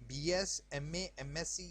BS, MA, MSc,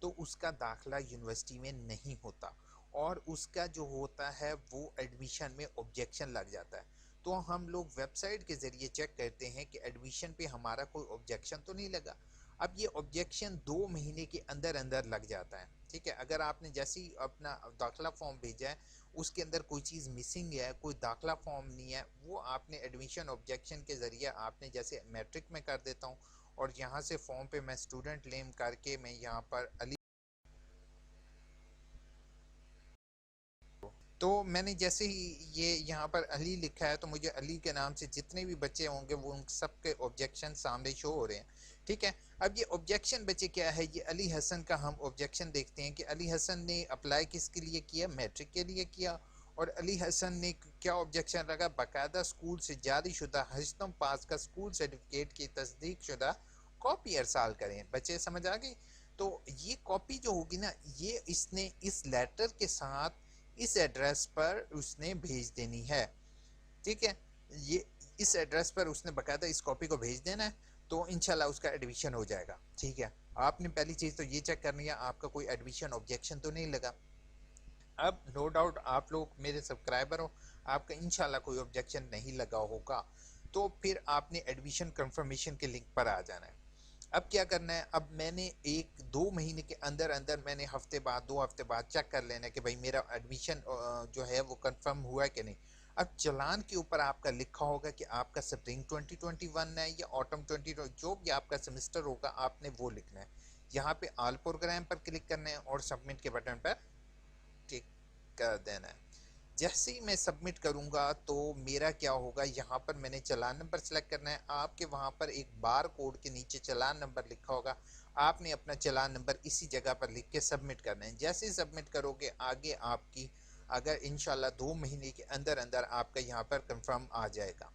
تو اس کا داخلہ یونیورسٹی میں نہیں ہوتا، اور اس کا جو ہوتا ہے وہ ایڈمیشن میں آبجیکشن لگ جاتا ہے۔ تو ہم لوگ ویب سائٹ کے ذریعے چیک کرتے ہیں کہ ایڈمیشن پہ ہمارا کوئی آبجیکشن تو نہیں لگا۔ اب یہ آبجیکشن 2 مہینے کے اندر اندر لگ جاتا ہے، ٹھیک ہے۔ اگر آپ نے جیسے ہی اپنا داخلہ فارم بھیجا ہے، اس کے اندر کوئی چیز مسنگ ہے، کوئی داخلہ فارم نہیں ہے، وہ آپ نے ایڈمیشن آبجیکشن کے ذریعے آپ نے جیسے میٹرک میں کر دیتا ہوں، اور یہاں سے فارم پہ میں اسٹوڈنٹ نیم کر کے میں یہاں پر علی، تو میں نے جیسے ہی یہ یہاں پر علی لکھا ہے تو مجھے علی کے نام سے جتنے بھی بچے ہوں گے وہ ان سب کے آبجیکشن سامنے شو ہو رہے ہیں، ٹھیک ہے۔ اب یہ آبجیکشن بچے کیا ہے، یہ علی حسن کا ہم آبجیکشن دیکھتے ہیں کہ علی حسن نے اپلائی کس کے لیے کیا، میٹرک کے لیے کیا، اور علی حسن نے کیا آبجیکشن لگا، باقاعدہ اسکول سے جاری شدہ ہشتم پاس کا اسکول سرٹیفکیٹ کی تصدیق شدہ کاپی ارسال کریں۔ بچے سمجھ آ گئی؟ تو یہ کاپی جو ہوگی نا، یہ اس نے اس لیٹر کے ساتھ اس ایڈریس پر اس نے بھیج دینی ہے، ٹھیک ہے۔ یہ اس ایڈریس پر اس نے باقاعدہ اس کاپی کو بھیج دینا ہے، تو انشاءاللہ اس کا ایڈمیشن ہو جائے گا، ٹھیک ہے۔ آپ نے پہلی چیز تو یہ چیک کرنی ہے آپ کا کوئی ایڈمیشن آبجیکشن تو نہیں لگا۔ اب نو ڈاؤٹ آپ لوگ میرے سبسکرائبر ہو، آپ کا انشاءاللہ کوئی آبجیکشن نہیں لگا ہوگا، تو پھر آپ نے ایڈمیشن کنفرمیشن کے لنک پر آ جانا ہے۔ اب کیا کرنا ہے، اب میں نے 1-2 مہینے کے اندر اندر میں نے ہفتے بعد 2 ہفتے بعد چیک کر لینا کہ بھائی میرا ایڈمیشن جو ہے وہ کنفرم ہوا ہے کہ نہیں۔ اب چلان کے اوپر آپ کا لکھا ہوگا کہ آپ کا سپرنگ 2021 ہے یا آٹم 2020، جو بھی آپ کا سیمسٹر ہوگا آپ نے وہ لکھنا ہے۔ یہاں پہ آل پروگرام پر کلک کرنا ہے اور سبمٹ کے بٹن پر ٹک کر دینا ہے۔ جیسے ہی میں سبمٹ کروں گا تو میرا کیا ہوگا، یہاں پر میں نے چلان نمبر سلیکٹ کرنا ہے، آپ کے وہاں پر ایک بار کوڈ کے نیچے چلان نمبر لکھا ہوگا، آپ نے اپنا چلان نمبر اسی جگہ پر لکھ کے سبمٹ کرنا ہے۔ جیسے ہی سبمٹ کرو گے آگے آپ کی اگر انشاءاللہ 2 مہینے کے اندر اندر آپ کا یہاں پر کنفرم آ جائے گا۔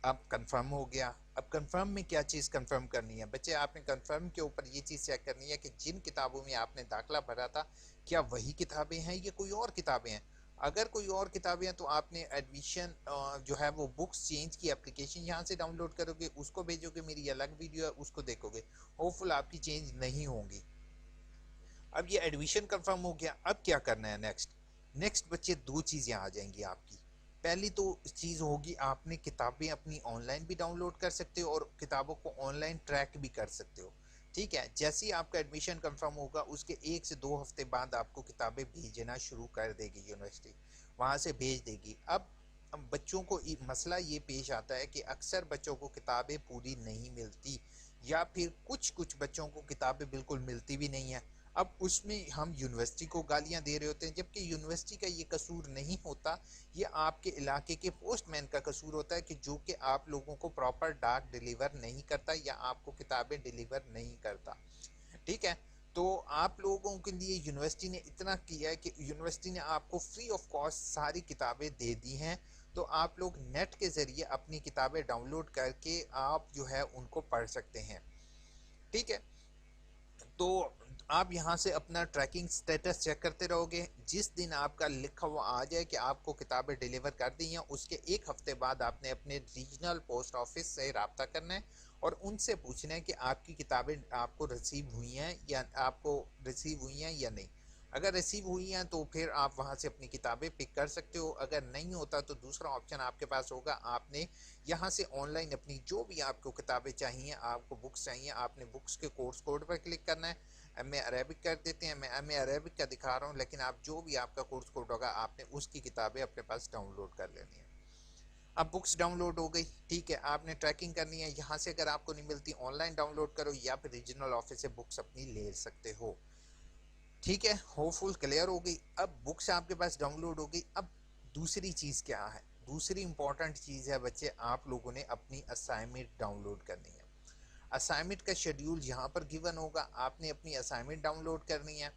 اب کنفرم ہو گیا۔ اب کنفرم میں کیا چیز کنفرم کرنی ہے بچے، آپ نے کنفرم کے اوپر یہ چیز چیک کرنی ہے کہ جن کتابوں میں آپ نے داخلہ بھرا تھا کیا وہی کتابیں ہیں یا کوئی اور کتابیں ہیں۔ اگر کوئی اور کتابیں ہیں تو آپ نے ایڈمیشن جو ہے وہ بکس چینج کی اپلیکیشن یہاں سے ڈاؤن لوڈ کرو گے، اس کو بھیجو گے، میری الگ ویڈیو ہے اس کو دیکھو گے، ہوپ فل آپ کی چینج نہیں ہوں گی۔ اب یہ ایڈمیشن کنفرم ہو گیا، اب کیا کرنا ہے نیکسٹ بچے 2 چیزیں آ جائیں گی آپ کی۔ پہلی تو چیز ہوگی آپ نے کتابیں اپنی آن لائن بھی ڈاؤن لوڈ کر سکتے ہو اور کتابوں کو آن لائن ٹریک بھی کر سکتے ہو، ٹھیک ہے۔ جیسے ہی آپ کا ایڈمیشن کنفرم ہوگا اس کے 1 سے 2 ہفتے بعد آپ کو کتابیں بھیجنا شروع کر دے گی یونیورسٹی، وہاں سے بھیج دے گی۔ اب بچوں کو مسئلہ یہ پیش آتا ہے کہ اکثر بچوں کو کتابیں پوری نہیں ملتی، یا پھر کچھ بچوں کو کتابیں بالکل ملتی بھی نہیں ہیں۔ اب اس میں ہم یونیورسٹی کو گالیاں دے رہے ہوتے ہیں، جبکہ یونیورسٹی کا یہ قصور نہیں ہوتا، یہ آپ کے علاقے کے پوسٹ مین کا قصور ہوتا ہے کہ جو کہ آپ لوگوں کو پراپر ڈاک ڈیلیور نہیں کرتا یا آپ کو کتابیں ڈیلیور نہیں کرتا، ٹھیک ہے۔ تو آپ لوگوں کے لیے یونیورسٹی نے اتنا کیا ہے کہ یونیورسٹی نے آپ کو فری آف کاسٹ ساری کتابیں دے دی ہیں، تو آپ لوگ نیٹ کے ذریعے اپنی کتابیں ڈاؤن لوڈ کر کے آپ جو ہے ان کو پڑھ سکتے ہیں، ٹھیک ہے۔ تو آپ یہاں سے اپنا ٹریکنگ سٹیٹس چیک کرتے رہو گے، جس دن آپ کا لکھا ہوا آ جائے کہ آپ کو کتابیں ڈیلیور کر دی ہیں، اس کے 1 ہفتے بعد آپ نے اپنے ریجنل پوسٹ آفس سے رابطہ کرنا ہے اور ان سے پوچھنا ہے کہ آپ کی کتابیں آپ کو ریسیو ہوئی ہیں یا نہیں۔ اگر ریسیو ہوئی ہیں تو پھر آپ وہاں سے اپنی کتابیں پک کر سکتے ہو، اگر نہیں ہوتا تو دوسرا آپشن آپ کے پاس ہوگا، آپ نے یہاں سے آن لائن اپنی جو بھی آپ کو کتابیں چاہیے، آپ کو بکس چاہیے، آپ نے بکس کے کورس کوڈ پر کلک کرنا ہے۔ ایم اے عربک کر دیتے ہیں، میں ایم اے عربک کا دکھا رہا ہوں، لیکن آپ جو بھی آپ کا کورس کوڈ ہوگا آپ نے اس کی کتابیں اپنے پاس ڈاؤن لوڈ کر لینی ہے۔ اب بکس ڈاؤن لوڈ ہو گئی، ٹھیک ہے، آپ نے ٹریکنگ کرنی ہے، یہاں سے اگر آپ کو نہیں ملتی آن لائن ڈاؤن لوڈ کرو یا پھر ریجنل آفس سے بکس اپنی لے سکتے ہو، ٹھیک ہے۔ ہوپ فل کلیئر ہو گئی۔ اب بکس آپ کے پاس ڈاؤن لوڈ ہو گئی، اب دوسری چیز کیا ہے، دوسری امپورٹنٹ چیز ہے بچے، آپ لوگوں نے اپنی اسائنمنٹ ڈاؤن لوڈ کرنی ہے۔ اسائنمنٹ کا شیڈیول یہاں پر گیون ہوگا، آپ نے اپنی اسائنمنٹ ڈاؤن لوڈ کرنی ہے،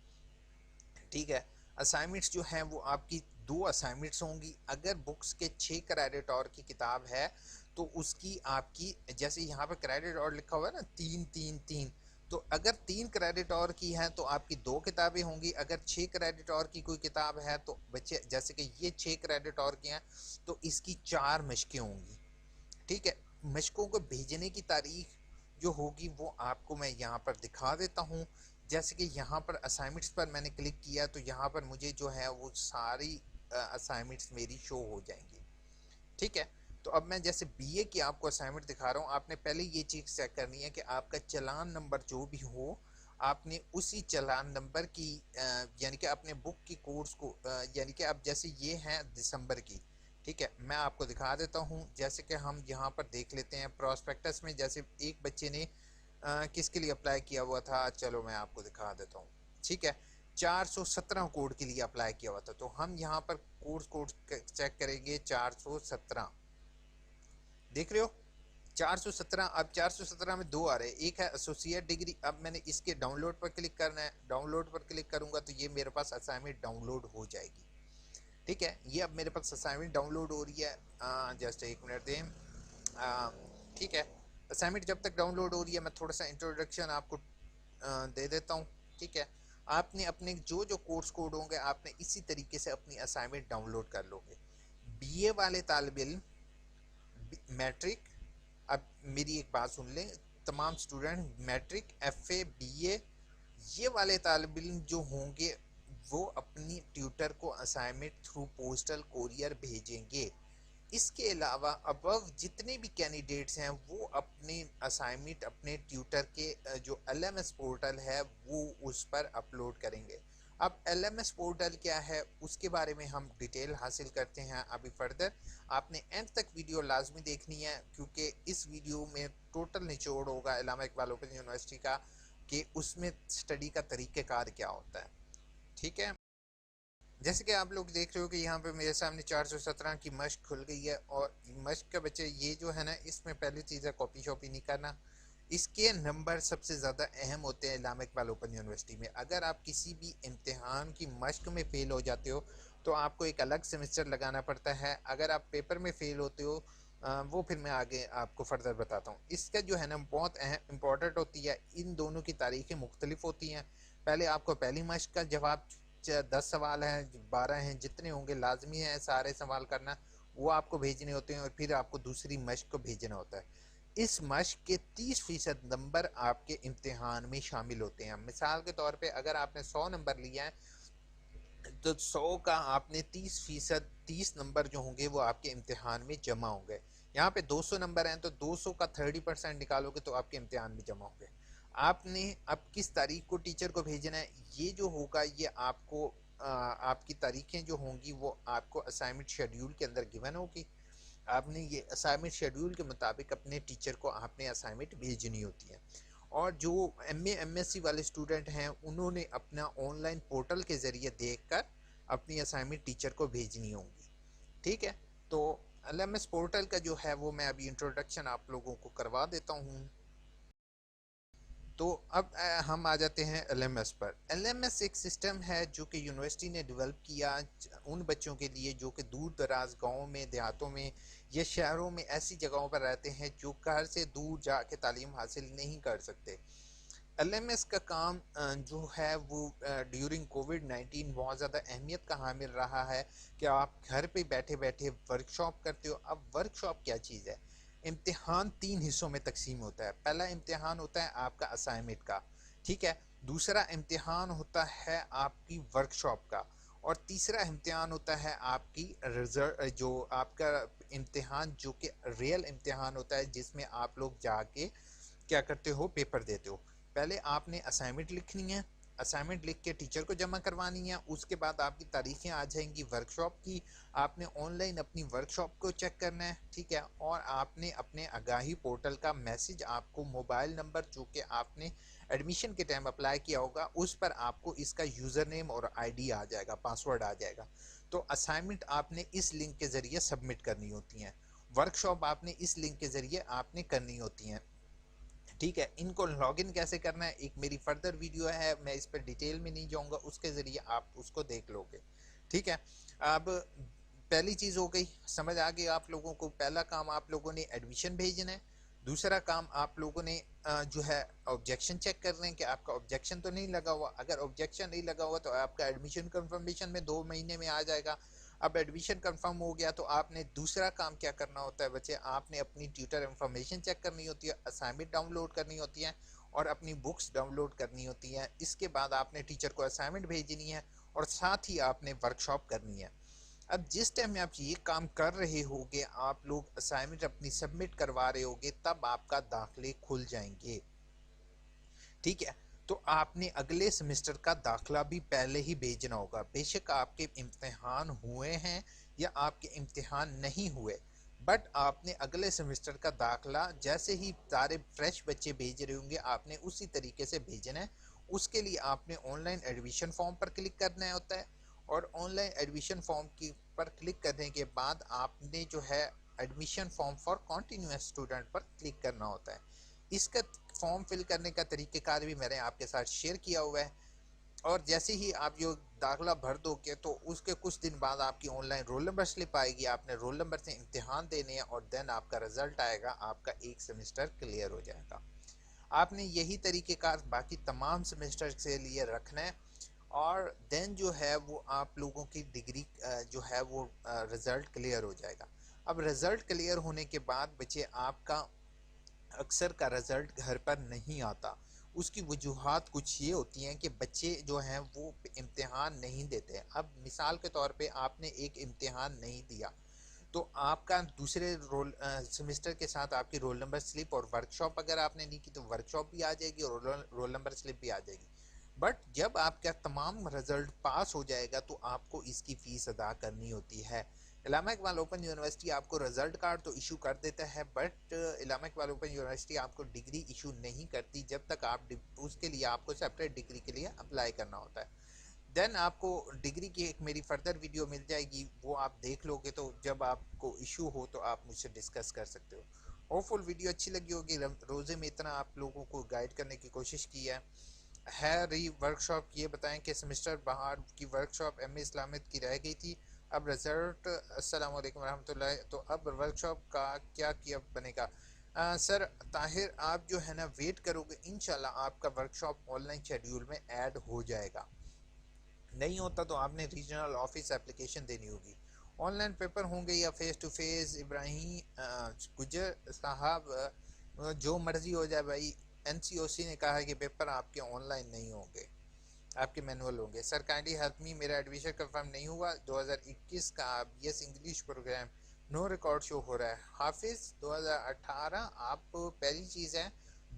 ٹھیک ہے۔ اسائنمنٹس جو ہیں وہ آپ کی 2 اسائنمنٹس ہوں گی، اگر بکس کے 6 کریڈٹ اور کی کتاب ہے تو اس کی آپ کی جیسے یہاں پر کریڈٹ اور لکھا ہوا ہے نا 3 تو اگر 3 کریڈٹ اور کی ہے تو آپ کی 2 کتابیں ہوں گی، اگر 6 کریڈٹ اور کی کوئی کتاب ہے تو بچے جیسے کہ یہ 6 کریڈٹ اور کی ہیں تو اس کی 4 مشقیں ہوں گی، ٹھیک ہے۔ مشقوں کو بھیجنے کی تاریخ جو ہوگی وہ آپ کو میں یہاں پر دکھا دیتا ہوں۔ جیسے کہ یہاں پر اسائنمنٹس پر میں نے کلک کیا تو یہاں پر مجھے جو ہے وہ ساری اسائنمنٹس میری شو ہو جائیں گی. ٹھیک ہے. تو اب میں جیسے بی اے کی آپ کو اسائنمنٹ دکھا رہا ہوں. آپ نے پہلے یہ چیز چیک کرنی ہے کہ آپ کا چلان نمبر جو بھی ہو آپ نے اسی چلان نمبر کی یعنی کہ اپنے بک کی کورس کو یعنی کہ اب جیسے یہ ہے دسمبر کی. ٹھیک ہے, میں آپ کو دکھا دیتا ہوں. جیسے کہ ہم یہاں پر دیکھ لیتے ہیں پراسپیکٹس میں, جیسے ایک بچے نے کس کے لیے اپلائی کیا ہوا تھا, چلو میں آپ کو دکھا دیتا ہوں. ٹھیک ہے, 417 کوڈ کے لیے اپلائی کیا ہوا تھا. تو ہم یہاں پر کورس کوڈ چیک کریں گے 417. دیکھ رہے ہو 417. اب 417 میں دو آ رہے ہیں, ایک ہے ایسوسیٹ ڈگری. اب میں نے اس کے ڈاؤن لوڈ پر کلک کرنا ہے. ڈاؤن لوڈ پر کلک کروں گا تو یہ میرے پاس اسائنمنٹ ڈاؤن لوڈ ہو جائے گی. ٹھیک ہے, یہ اب میرے پاس اسائنمنٹ ڈاؤن لوڈ ہو رہی ہے. جسٹ ایک منٹ دیں. ٹھیک ہے, اسائنمنٹ جب تک ڈاؤن لوڈ ہو رہی ہے میں تھوڑا سا انٹروڈکشن آپ کو دے دیتا ہوں. ٹھیک ہے, آپ نے اپنے جو کورس کوڈ ہوں گے آپ نے اسی طریقے سے اپنی اسائنمنٹ ڈاؤن لوڈ کر لو گے. بی اے والے طالب علم میٹرک, اب میری ایک بات سن لیں تمام student, matric F A B A یہ والے طالب علم جو ہوں گے وہ اپنی ٹیوٹر کو اسائنمنٹ تھرو پوسٹل کوریئر بھیجیں گے. اس کے علاوہ ابو جتنے بھی کینڈیڈیٹس ہیں وہ اپنی اسائنمنٹ اپنے ٹیوٹر کے جو ایل ایم ایس پورٹل ہے وہ اس پر اپلوڈ کریں گے. اب ایل ایم ایس پورٹل کیا ہے اس کے بارے میں ہم ڈیٹیل حاصل کرتے ہیں ابھی فردر. آپ نے اینڈ تک ویڈیو لازمی دیکھنی ہے کیونکہ اس ویڈیو میں ٹوٹل نچوڑ ہوگا علامہ اقبال اوپن یونیورسٹی کا کہ اس میں اسٹڈی کا طریقہ کار کیا ہوتا ہے. ٹھیک ہے, جیسے کہ آپ لوگ دیکھ رہے ہو کہ یہاں پہ میرے سامنے 417 کی مشق کھل گئی ہے. اور مشق کا بچے یہ جو ہے نا اس میں پہلی چیز ہے کاپی شاپی نہیں کرنا. اس کے نمبر سب سے زیادہ اہم ہوتے ہیں علامہ اقبال اوپن یونیورسٹی میں. اگر آپ کسی بھی امتحان کی مشق میں فیل ہو جاتے ہو تو آپ کو ایک الگ سیمسٹر لگانا پڑتا ہے. اگر آپ پیپر میں فیل ہوتے ہو وہ پھر میں آگے آپ کو فردر بتاتا ہوں. اس کا جو ہے نا بہت اہم امپورٹنٹ ہوتی ہے. ان دونوں کی تاریخیں مختلف ہوتی ہیں. پہلے آپ کو پہلی مشق کا جواب 10 سوال ہیں 12 ہیں جتنے ہوں گے لازمی ہے سارے سوال کرنا, وہ آپ کو بھیجنے ہوتے ہیں. اور پھر آپ کو دوسری مشق کو بھیجنا ہوتا ہے. اس مشق کے 30% نمبر آپ کے امتحان میں شامل ہوتے ہیں. مثال کے طور پہ اگر آپ نے 100 نمبر لیا ہے تو 100 کا آپ نے 30%, 30 نمبر جو ہوں گے وہ آپ کے امتحان میں جمع ہوں گے. یہاں پہ 200 نمبر ہیں تو 200 کا 30% نکالو گے تو آپ کے امتحان میں جمع ہوں گے. آپ نے اب کس تاریخ کو ٹیچر کو بھیجنا ہے یہ جو ہوگا یہ آپ کو آپ کی تاریخیں جو ہوں گی وہ آپ کو اسائنمنٹ شیڈیول کے اندر گیون ہوگی. آپ نے یہ اسائنمنٹ شیڈیول کے مطابق اپنے ٹیچر کو آپ نے اسائنمنٹ بھیجنی ہوتی ہے. اور جو M A M S C والے اسٹوڈنٹ ہیں انہوں نے اپنا آن لائن پورٹل کے ذریعے دیکھ کر اپنی اسائنمنٹ ٹیچر کو بھیجنی ہوں گی. ٹھیک ہے, تو ایل ایم ایس پورٹل کا جو ہے وہ میں ابھی انٹروڈکشن آپ لوگوں کو کروا دیتا ہوں. تو اب ہم آ جاتے ہیں ایل ایم ایس پر. ایل ایم ایس ایک سسٹم ہے جو کہ یونیورسٹی نے ڈیولپ کیا ان بچوں کے لیے جو کہ دور دراز گاؤں میں, دیہاتوں میں یا شہروں میں ایسی جگہوں پر رہتے ہیں جو گھر سے دور جا کے تعلیم حاصل نہیں کر سکتے. ایل ایم ایس کا کام جو ہے وہ ڈیورنگ کووڈ-19 بہت زیادہ اہمیت کا حامل رہا ہے کہ آپ گھر پہ بیٹھے بیٹھے ورک شاپ کرتے ہو. اب ورک شاپ کیا چیز ہے؟ امتحان 3 حصوں میں تقسیم ہوتا ہے. پہلا امتحان ہوتا ہے آپ کا اسائنمنٹ کا. ٹھیک ہے, دوسرا امتحان ہوتا ہے آپ کی ورک شاپ کا, اور تیسرا امتحان ہوتا ہے آپ کی جو آپ کا امتحان جو کہ ریئل امتحان ہوتا ہے جس میں آپ لوگ جا کے کیا کرتے ہو, پیپر دیتے ہو. پہلے آپ نے اسائنمنٹ لکھنی ہے, اسائنمنٹ لکھ کے ٹیچر کو جمع کروانی ہے. اس کے بعد آپ کی تاریخیں آ جائیں گی ورک شاپ کی. آپ نے آن لائن اپنی ورک شاپ کو چیک کرنا ہے. ٹھیک ہے, اور آپ نے اپنے آگاہی پورٹل کا میسج آپ کو موبائل نمبر جو کہ آپ نے ایڈمیشن کے ٹائم اپلائی کیا ہوگا اس پر آپ کو اس کا یوزر نیم اور آئی ڈی آ جائے گا, پاسورڈ آ جائے گا. تو اسائنمنٹ آپ نے اس لنک کے ذریعے سبمٹ کرنی ہوتی ہیں, ورک شاپ آپ نے اس لنک کے ذریعے آپ نے کرنی ہوتی ہیں. ٹھیک ہے, ان کو لاگ ان کیسے کرنا ہے ایک میری فردر ویڈیو ہے, میں اس پر ڈیٹیل میں نہیں جاؤں گا, اس کے ذریعے آپ اس کو دیکھ لو گے. ٹھیک ہے, اب پہلی چیز ہو گئی, سمجھ آ گئی آپ لوگوں کو. پہلا کام آپ لوگوں نے ایڈمیشن بھیجنا ہے. دوسرا کام آپ لوگوں نے جو ہے آبجیکشن چیک کر رہے ہیں کہ آپ کا آبجیکشن تو نہیں لگا ہوا. اگر آبجیکشن نہیں لگا ہوا تو آپ کا ایڈمیشن کنفرمیشن میں 2 مہینے میں آ جائے گا. اب ایڈمیشن کنفرم ہو گیا تو آپ نے دوسرا کام کیا کرنا ہوتا ہے بچے, آپ نے اپنی ٹیوٹر انفارمیشن چیک کرنی ہوتی ہے, اسائنمنٹ ڈاؤن لوڈ کرنی ہوتی ہے, اور اپنی بکس ڈاؤن لوڈ کرنی ہوتی ہیں. اس کے بعد آپ نے ٹیچر کو اسائنمنٹ بھیجنی ہے اور ساتھ ہی آپ نے ورک شاپ کرنی ہے. اب جس ٹائم میں آپ یہ کام کر رہے ہوگے، آپ لوگ اسائنمنٹ اپنی سبمٹ کروا رہے ہوگے، تب آپ کا داخلے کھل جائیں گے. ٹھیک ہے، تو آپ نے اگلے سیمسٹر کا داخلہ بھی پہلے ہی بھیجنا ہوگا. بے شک آپ کے امتحان ہوئے ہیں یا آپ کے امتحان نہیں ہوئے، بٹ آپ نے اگلے سیمسٹر کا داخلہ جیسے ہی سارے فریش بچے بھیج رہے ہوں گے، آپ نے اسی طریقے سے بھیجنا ہے. اس کے لیے آپ نے on line admission form per click کرنا ہوتا ہے، اور آن لائن ایڈمیشن فارم کی پر کلک کرنے کے بعد آپ نے جو ہے admission form for continuous student per click کرنا ہوتا ہے. اس کا فارم فل کرنے کا طریقہ کار بھی میں نے آپ کے ساتھ شیئر کیا ہوا ہے. اور جیسے ہی آپ جو داخلہ بھر دو گے تو اس کے کچھ دن بعد آپ کی on line roll number slip آئے گی. آپ نے رول نمبر سے امتحان دینے ہیں اور دین آپ کا رزلٹ آئے گا، آپ کا ایک سیمسٹر کلیئر ہو جائے گا. آپ نے یہی طریقہ کار باقی تمام سیمسٹر سے لیے رکھنا ہے، اور دین جو ہے وہ آپ لوگوں کی ڈگری جو ہے وہ رزلٹ کلیئر ہو جائے گا. اب رزلٹ کلیئر ہونے کے بعد بچے آپ کا اکثر کا رزلٹ گھر پر نہیں آتا. اس کی وجوہات کچھ یہ ہوتی ہیں کہ بچے جو ہیں وہ امتحان نہیں دیتے. اب مثال کے طور پہ آپ نے ایک امتحان نہیں دیا تو آپ کا دوسرے سیمسٹر کے ساتھ آپ کی رول نمبر سلپ اور ورک شاپ اگر آپ نے نہیں کی تو ورک شاپ بھی آ جائے گی اور رول نمبر سلپ بھی آ جائے گی. بٹ جب آپ کا تمام رزلٹ پاس ہو جائے گا تو آپ کو اس کی فیس ادا کرنی ہوتی ہے. علامہ اقبال اوپن یونیورسٹی آپ کو رزلٹ کارڈ تو ایشو کر دیتا ہے، but Allama Iqbal open university آپ کو ڈگری ایشو نہیں کرتی جب تک آپ اس کے لیے آپ کو سیپریٹ ڈگری کے لیے اپلائی کرنا ہوتا ہے. دین آپ کو ڈگری کی ایک میری فردر ویڈیو مل جائے گی، وہ آپ دیکھ لو گے تو جب آپ کو ایشو ہو تو آپ مجھ سے ڈسکس کر سکتے ہو. ہوپ فل ویڈیو اچھی لگی ہوگی. روزے میں اتنا آپ لوگوں کو گائیڈ کرنے کی کوشش کی ہے ری ورک شاپ. یہ بتائیں کہ سیمسٹر باہر کی ورک شاپ ایم اے اسلامت کی رہ گئی تھی، اب رزلٹ. السلام علیکم ورحمۃ اللہ. تو اب ورک شاپ کا کیا بنے گا؟ سر طاہر آپ جو ہے نا ویٹ کرو گے، انشاءاللہ آپ کا work shop on line schedule میں ایڈ ہو جائے گا. نہیں ہوتا تو آپ نے ریجنل آفس اپلیکیشن دینی ہوگی. آن لائن پیپر ہوں گے یا فیس ٹو فیس؟ ابراہیم گجر صاحب جو مرضی ہو جائے بھائی. این سی او سی نے کہا ہے کہ پیپر آپ کے آن لائن نہیں ہوں گے، آپ کے مینول ہوں گے. سر کائنڈلی ہیلپ می، میرا ایڈمیشن کنفرم نہیں ہوا 2021 کا B S English programme, no record شو ہو رہا ہے. حافظ 2018. آپ پہلی چیز ہے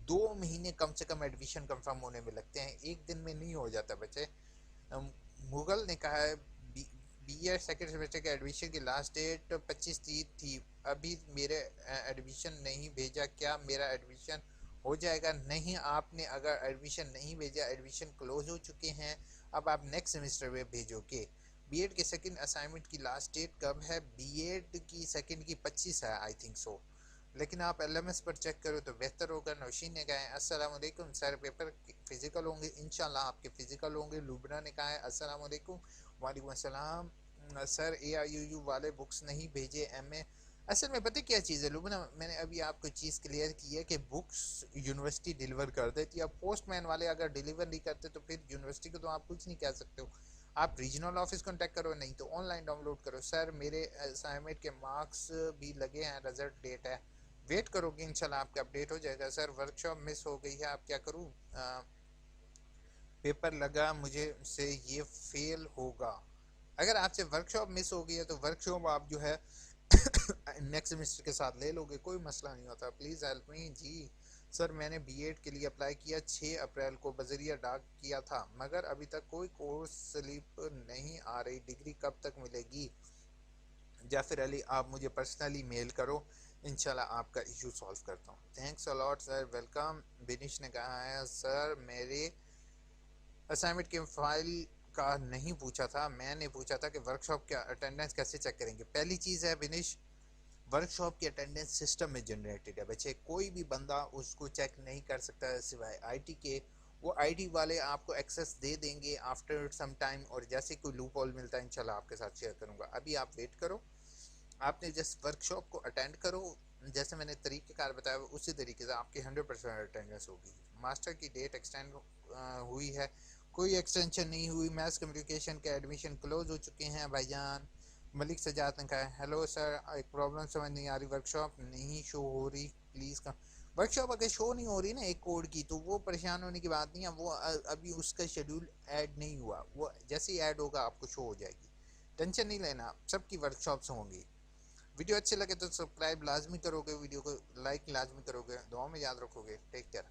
2 مہینے کم سے کم ایڈمیشن کنفرم ہونے میں لگتے ہیں، ایک دن میں نہیں ہو جاتا بچے. مغل نے کہا ہے بی ایڈ سیکنڈ سیمسٹر کے ایڈمیشن کی لاسٹ ڈیٹ 25 تھی، ابھی میرے ایڈمیشن نہیں بھیجا، کیا میرا ایڈمیشن ہو جائے گا؟ نہیں، آپ نے اگر ایڈمیشن نہیں بھیجا، ایڈمیشن کلوز ہو چکے ہیں، اب آپ نیکسٹ سیمسٹر میں بھیجو گے. بی ایڈ کے سیکنڈ اسائنمنٹ کی لاسٹ ڈیٹ کب ہے؟ بی ایڈ کی سیکنڈ کی 25 ہے آئی تھنک سو، لیکن آپ ایل ایم ایس پر چیک کرو تو بہتر ہوگا. نوشین نے کہا ہے السلام علیکم سر پیپر فزیکل ہوں گے؟ انشاءاللہ آپ کے فزیکل ہوں گے. لبنہ نے کہا ہے السلام علیکم. وعلیکم السلام. سر اے آئی یو یو والے بکس نہیں بھیجے ایم اے؟ اصل میں پتہ کیا چیز ہے لبنہ، میں نے ابھی آپ کو چیز کلیئر کی ہے کہ بکس یونیورسٹی ڈیلیور کر دیتی ہے. اب پوسٹ مین والے اگر ڈیلیور نہیں کرتے تو پھر یونیورسٹی کو تو آپ کچھ نہیں کہہ سکتے ہو. آپ ریجنل آفس کانٹیکٹ کرو، نہیں تو آن لائن ڈاؤن لوڈ کرو. سر میرے اسائنمنٹ کے مارکس بھی لگے ہیں، رزلٹ ڈیٹ ہے. ویٹ کرو گے انشاءاللہ آپ کا اپڈیٹ ہو جائے گا. سر ورک شاپ مس ہو گئی ہے، آپ کیا کروں؟ پیپر لگا مجھے سے یہ فیل ہوگا. اگر آپ سے ورک شاپ مس ہو گئی ہے تو ورک شاپ آپ جو ہے نیکسٹ سیمسٹر کے ساتھ لے لو گے، کوئی مسئلہ نہیں ہوتا. Please help me. جی سر میں نے بی ایڈ کے لیے اپلائی کیا 6 اپریل کو بذریعہ ڈاک کیا تھا، مگر ابھی تک کوئی کورس سلپ نہیں آ رہی، ڈگری کب تک ملے گی؟ جعفر علی آپ مجھے پرسنلی میل کرو، انشاءاللہ آپ کا ایشو سالو کرتا ہوں. تھینکس الاٹ سر، ویلکم. بنش نے کہا ہے سر میرے اسائنمنٹ کے فائل کا نہیں پوچھا تھا، میں نے پوچھا تھا کہ ورک شاپ کا اٹینڈنس کیسے چیک کریں گے. پہلی چیز ہے بنش، ورک شاپ کی اٹینڈنس سسٹم میں جنریٹڈ ہے بچے، کوئی بھی بندہ اس کو چیک نہیں کر سکتا ہے سوائے آئی ٹی کے. وہ آئی ٹی والے آپ کو ایکسیس دے دیں گے آفٹر سم ٹائم، اور جیسے کوئی لوپ ہول ملتا ہے انشاءاللہ آپ کے ساتھ شیئر کروں گا. ابھی آپ ویٹ کرو، آپ نے جس ورک شاپ کو اٹینڈ کرو، جیسے میں نے طریقہ کار بتایا اسی طریقے سے آپ کی 100% اٹینڈنس ہوگی. ماسٹر کی ڈیٹ ایکسٹینڈ ہوئی ہے؟ کوئی ایکسٹینشن نہیں ہوئی. میس کمیونیکیشن کے ایڈمیشن کلوز ہو چکے ہیں بھائی جان. ملک سجاد نے کہا ہے ہیلو سر ایک پرابلم سمجھ نہیں آ رہی، ورک شاپ نہیں شو ہو رہی، پلیز ورکشاپ اگر شو نہیں ہو رہی نا ایک کوڈ کی تو وہ پریشان ہونے کی بات نہیں ہے، وہ ابھی اس کا شیڈول ایڈ نہیں ہوا، وہ جیسے ہی ایڈ ہوگا آپ کو شو ہو جائے گی، ٹینشن نہیں لینا، سب کی ورکشاپس ہوں گی۔ ویڈیو اچھے لگے تو سبسکرائب لازمی کرو گے، ویڈیو کو لائک لازمی کرو گے، دعاؤں میں یاد رکھو گے۔ Take care.